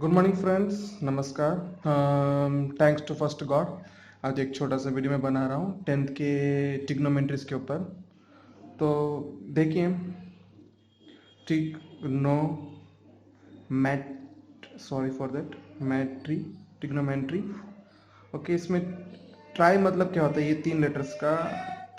Good morning friends, नमस्कार। Thanks to first God. आज एक छोटा सा वीडियो मैं बना रहा हूँ 10th के ट्रिग्नोमेट्रीज के ऊपर। तो देखिए, trigonometry sorry for that मैट्री ट्रिग्नोमेट्री। ओके, इसमें ट्राई मतलब क्या होता है? ये 3 लेटर्स का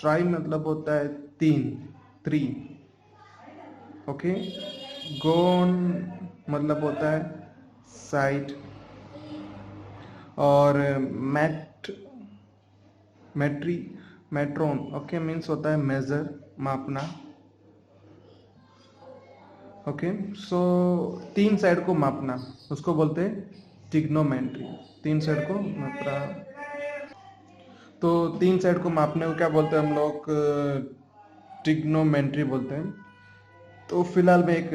ट्राई मतलब होता है 3। ओके, गोन मतलब होता है साइड, और मैट्री मैट्रोन ओके मीन्स होता है मेजर, मापना। ओके, सो 3 साइड को मापना उसको बोलते हैं ट्रिग्नोमेट्री। 3 साइड को मापना। तो 3 साइड को मापने को क्या बोलते हैं हम लोग? ट्रिग्नोमेट्री बोलते हैं। तो फिलहाल मैं एक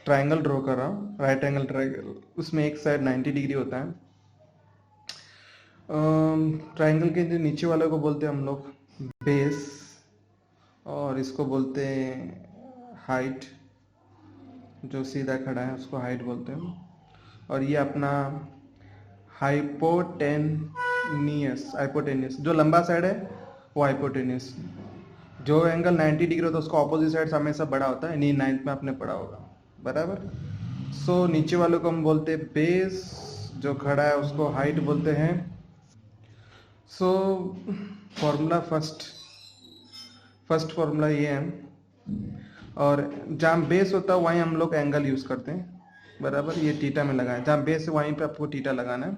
ट्रायंगल ड्रॉ कर रहा हूँ, राइट एंगल ट्रायंगल। उसमें एक साइड 90 डिग्री होता है। ट्रायंगल के जो नीचे वाले को बोलते हैं हम लोग बेस, और इसको बोलते हैं हाइट। जो सीधा खड़ा है उसको हाइट बोलते हैं। और ये अपना हाइपोटेनियस जो लंबा साइड है वो हाइपोटेनियस। जो एंगल 90 डिग्री होता है उसका ऑपोजिट साइड हमेशा बड़ा होता है। नहीं, 9th में आपने पढ़ा होगा, बराबर। सो नीचे वाले को हम बोलते हैं बेस, जो खड़ा है उसको हाइट बोलते हैं। सो फॉर्मूला फर्स्ट फॉर्मूला ये है, और जहाँ बेस होता है वहीं हम लोग एंगल यूज़ करते हैं, बराबर। ये टीटा में लगाए, जहाँ बेस है वहीं पे आपको टीटा लगाना है,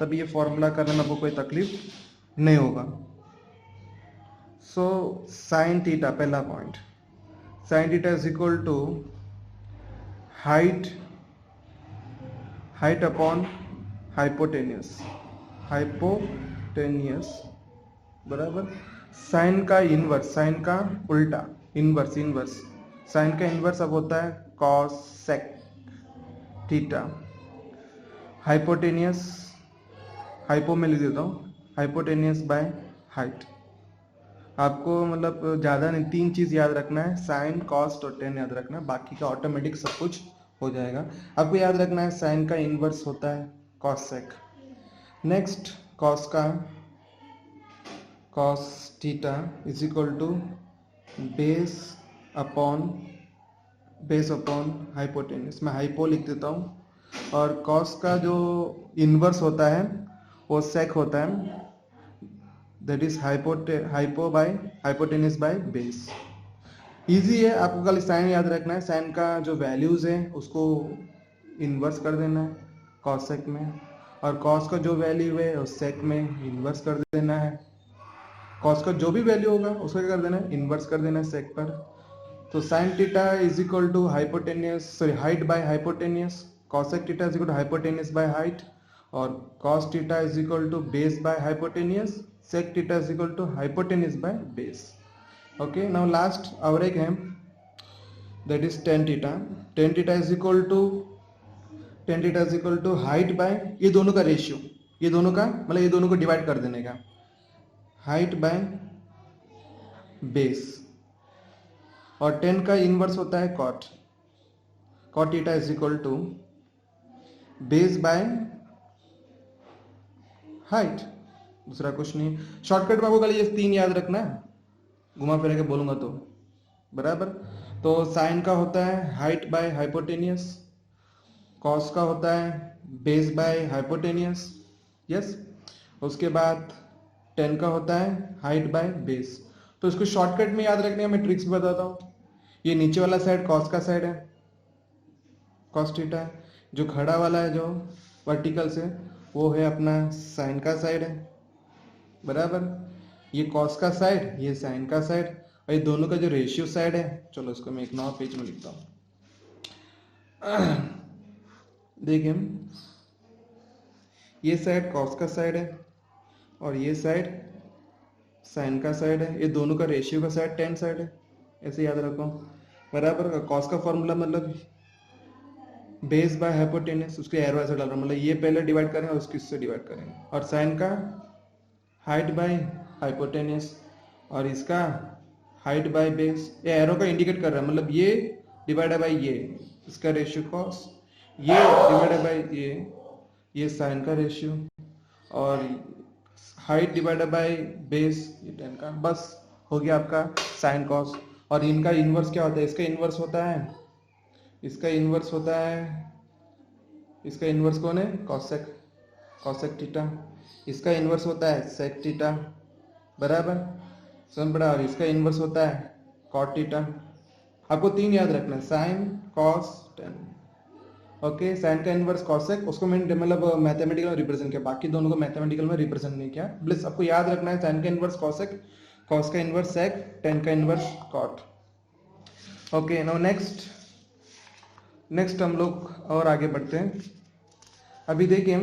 तब ये फॉर्मूला करने में आपको कोई तकलीफ नहीं होगा। सो साइन टीटा, पहला point, sine theta is equal to height upon hypotenuse, बराबर। साइन का इनवर्स, साइन का उल्टा, इनवर्स। साइन का इनवर्स अब होता है cosec theta. Hypotenuse, hypo में लिख देता हूँ, हाइपोटेनियस बाय हाइट। आपको मतलब ज़्यादा नहीं, 3 चीज़ याद रखना है, साइन कॉस और टेन याद रखना है, बाकी का ऑटोमेटिक सब कुछ हो जाएगा। आपको याद रखना है साइन का इनवर्स होता है cosec. Next, cos theta is equal to base upon hypotenuse. मैं हाइपो लिख देता हूँ, और कॉस का जो इनवर्स होता है वो सेक होता है, that is hypotenuse by base. Easy है, आपको खाली साइन याद रखना है। साइन का जो वैल्यूज है उसको इन्वर्स कर देना है कॉस सेक में, और कॉस का जो वैल्यू है उस सेक में इन्वर्स कर देना है। कॉस का जो भी वैल्यू होगा उसको क्या कर देना है? इन्वर्स कर देना है सेक पर। तो sine theta is equal to height by hypotenuse, cosec theta is equal to hypotenuse by height, और cos theta is equal to base by hypotenuse, sec theta is equal to hypotenuse by base. Okay, now last और एक है, that is tan theta. Tan theta is equal to height by, ये दोनों का ratio, ये दोनों का मतलब ये दोनों को डिवाइड कर देने का, हाइट बाय बेस। और 10 का इनवर्स होता है cot theta is equal to base by height. दूसरा कुछ नहीं, शॉर्टकट में आपको खाली ये 3 याद रखना है, घुमा फिरा के बोलूंगा तो, बराबर। तो साइन का होता है हाइट बाय हाइपोटेनियस, कॉस का होता है बेस बाय हाइपोटेनियस, यस। उसके बाद 10 का होता है हाइट बाय बेस। तो इसको शॉर्टकट में याद रखने का मैं ट्रिक्स बताता हूँ। ये नीचे वाला साइड कॉस का साइड है, कॉस थीटा है। जो खड़ा वाला है जो वर्टिकल से, वो है अपना साइन का साइड है, बराबर। ये कॉस का साइड, ये साइन का साइड, और ये दोनों का जो रेशियो साइड है, चलो इसको मैं एक नया पेज में लिखता हूँ। देखिए, ये साइड कॉस का साइड है और ये साइड साइन का साइड है। ये दोनों का रेशियो का साइड 10 साइड है, ऐसे याद रखो, बराबर। कॉस का फॉर्मूला मतलब बेस बाय हाइपोटेनस, उसके एरो ऐसे डाल रहा हूँ, मतलब ये पहले डिवाइड करेंगे और उसको इससे डिवाइड करेंगे। और साइन का हाइट बाय हाइपोटेनस, और इसका हाइट बाय बेस। ये एरो का इंडिकेट कर रहा है, मतलब ये डिवाइड बाय ये, इसका रेशियो कॉस, ये डिवाइडेड बाय ये साइन का रेशियो, और हाइट डिवाइडेड बाय बेस ये टेन का, बस हो गया आपका साइन कॉस। और इनका इनवर्स क्या होता है? इसका इनवर्स होता है, इसका इनवर्स होता है, इसका इनवर्स कौन है? Cosec, cosec theta. इसका इनवर्स होता है सेक थीटा, बराबर, समझ पड़ा। और इसका इनवर्स होता है कॉट थीटा। आपको तीन याद रखना है, sine cos tan. Okay, sine का इनवर्स कॉसेक, उसको मैंने मतलब मैथमेटिकल में रिप्रेजेंट किया, बाकी दोनों को मैथमेटिकल में रिप्रेजेंट नहीं किया। प्लीज आपको याद रखना है साइन का इनवर्स कॉसेक, कॉस का इनवर्स सेक, टेन का inverse cot. Okay, now next हम लोग और आगे बढ़ते हैं। अभी देखिए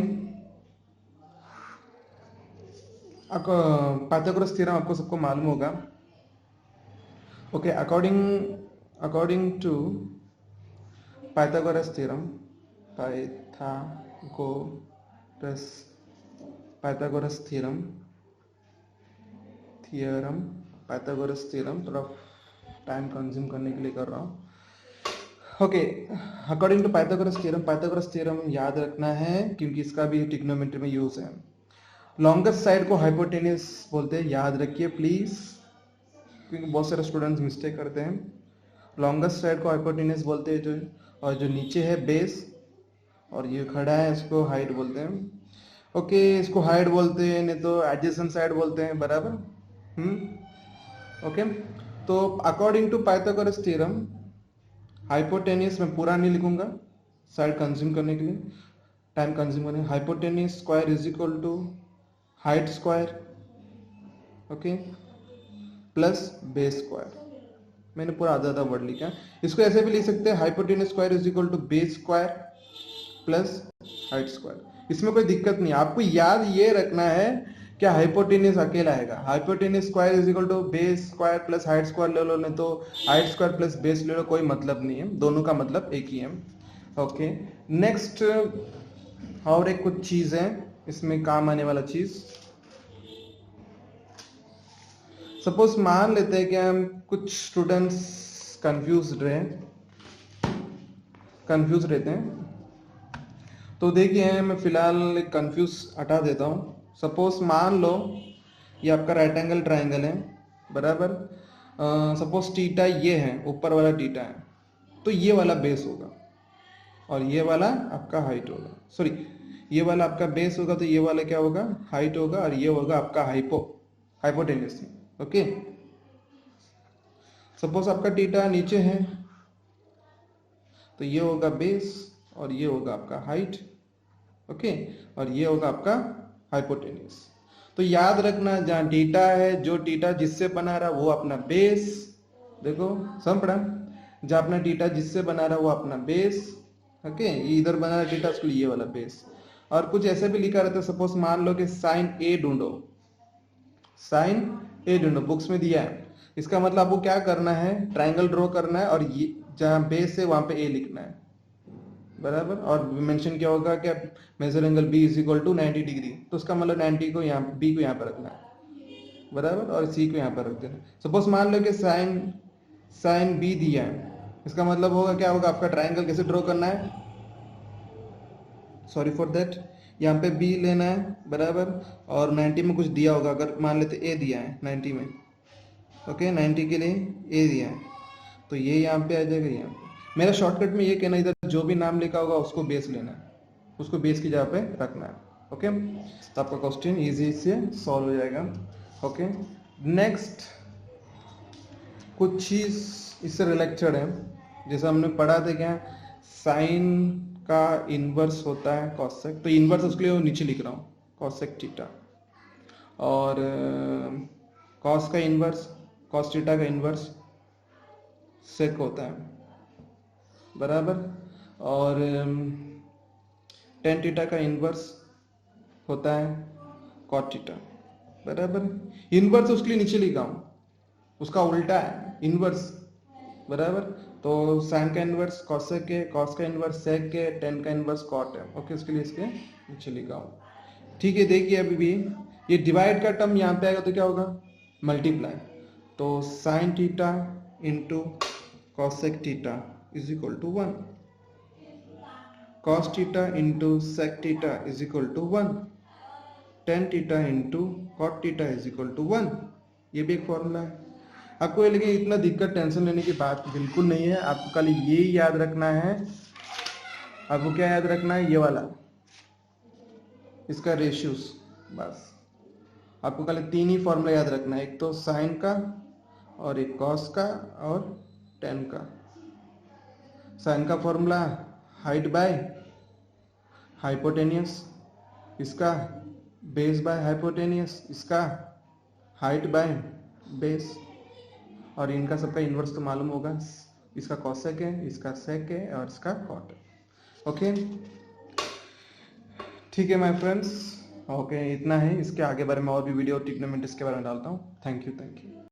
आपको पाइथागोरस थ्योरम आपको सबको मालूम होगा। Okay, according to Pythagoras theorem, Pythagoras theorem Pythagoras theorem, थोड़ा टाइम कंज्यूम करने के लिए कर रहा हूँ। Okay, according to Pythagoras theorem याद रखना है क्योंकि इसका भी ट्रिग्नोमेट्री में यूज है। लॉन्गेस्ट साइड को हाइपोटेन्यूस बोलते हैं, याद रखिए प्लीज, क्योंकि बहुत सारे स्टूडेंट्स मिस्टेक करते हैं। लॉन्गेस्ट साइड को हाइपोटेन्यूस बोलते हैं, जो और जो नीचे है बेस और ये खड़ा है इसको हाइट बोलते हैं। ओके, इसको हाइट बोलते हैं, नहीं तो एडजेसेंट साइड बोलते हैं, बराबर। ओके, तो according to Pythagoras theorem hypotenuse, मैं पूरा नहीं लिखूंगा साइड कंज्यूम करने के लिए, टाइम कंज्यूम करने। Hypotenuse square is equal to height square, okay, plus base square. मैंने पूरा आधा वर्ड लिखा। इसको ऐसे भी लिख सकते हैं, hypotenuse square is equal to base square plus height square. इसमें कोई दिक्कत नहीं, आपको याद ये रखना है क्या हाइपोटेन्यूस अकेला आएगा। Hypotenuse square is equal to base square plus height square ले लो, नहीं तो हाइट स्क्वायर प्लस बेस ले लो, कोई मतलब नहीं है, दोनों का मतलब एक ही है। ओके, नेक्स्ट और एक कुछ चीज है इसमें काम आने वाला चीज। सपोज मान लेते हैं कि हम कुछ स्टूडेंट्स कंफ्यूज रहते हैं, तो देखिए मैं फिलहाल कंफ्यूज हटा देता हूँ। सपोज मान लो ये आपका राइट एंगल ट्राइंगल है, बराबर। सपोज टीटा ये है, ऊपर वाला टीटा है, तो ये वाला बेस होगा और ये वाला आपका हाइट होगा, सॉरी ये वाला आपका बेस होगा, तो ये वाला क्या होगा? हाइट होगा, और ये होगा आपका हाइपोटेन्यूस। ओके, सपोज आपका टीटा नीचे है, तो ये होगा बेस और ये होगा आपका हाइट, ओके, और ये होगा आपका हाइपोटेन्यूस। तो याद रखना जहां टीटा है, जो टीटा जिससे बना रहा वो अपना बेस, देखो समझ पड़ा, जहां अपना टीटा जिससे बना रहा वो अपना बेस, ओके, ये इधर बना रहा टीटा, उसके लिए ये वाला बेस। और कुछ ऐसे भी लिखा रहता है, सपोज मान लो कि साइन ए ढूंढो, बुक्स में दिया है। इसका मतलब आपको क्या करना है? ट्राइंगल ड्रॉ करना है और ये जहां बेस है वहां पे ए लिखना है, बराबर। और मेंशन क्या होगा कि major angle B is equal to 90 degree, तो उसका मतलब 90 को यहाँ, बी को यहाँ पर रखना है, बराबर, और सी को यहाँ पर रख देना। सपोज मान लो कि साइन बी दिया है, इसका मतलब होगा क्या होगा? आपका ट्राइंगल कैसे ड्रॉ करना है, सॉरी फॉर दैट, यहाँ पे बी लेना है, बराबर, और 90 में कुछ दिया होगा, अगर मान लेते ए दिया है 90 में, ओके, 90 के लिए ए दिया है, तो ये यहाँ पे आ जाएगा। यहाँ पे मेरा शॉर्टकट में ये कहना, इधर जो भी नाम लिखा होगा उसको बेस लेना है, उसको बेस की जगह पे रखना है, ओके। तो आपका क्वेश्चन इजी से सॉल्व हो जाएगा। ओके, नेक्स्ट कुछ चीज इससे रिलेटेड है, जैसे हमने पढ़ा था क्या, साइन का इनवर्स होता है कॉसेक, तो इनवर्स उसके लिए नीचे लिख रहा हूँ, कॉसेक थीटा, और कॉस का इनवर्स, कॉस थीटा का इनवर्स सेक होता है, बराबर, और टेन थीटा का इनवर्स होता है कॉट थीटा, बराबर। इनवर्स उसके लिए नीचे लिखा हूं, उसका उल्टा है इनवर्स, बराबर। तो साइन का इनवर्स कॉसेक है, कॉस का इनवर्स सेक है, टेन का इनवर्स कॉट है, ओके, उसके लिए इसके नीचे लिखा हूं। ठीक है, देखिए अभी भी ये डिवाइड का टर्म यहाँ पे आएगा तो क्या होगा? मल्टीप्लाई, तो sine theta into cosec theta is equal to 1, cos theta into sec theta is equal to 1, tan theta into cot theta is equal to 1। ये भी एक फॉर्मूला है आपको। ये लेकिन इतना दिक्कत टेंशन लेने की बात बिल्कुल नहीं है। आपको खाली ये याद रखना है, आपको क्या याद रखना है, ये वाला इसका रेशियोस, बस आपको खाली 3 ही फॉर्मूला याद रखना है, एक तो साइन का और एक कॉस का और टेन का। साइन का फॉर्मूला हाइट बाय हाइपोटेनियस, इसका बेस बाय हाइपोटेनियस, इसका हाइट बाय बेस, और इनका सबका इन्वर्स तो मालूम होगा, इसका कॉसेक है, इसका सेक है और इसका कॉट है। ओके ठीक है माय फ्रेंड्स, ओके इतना है। इसके आगे बारे में और भी वीडियो ट्रिग्नोमेट्री के बारे में डालता हूँ। Thank you.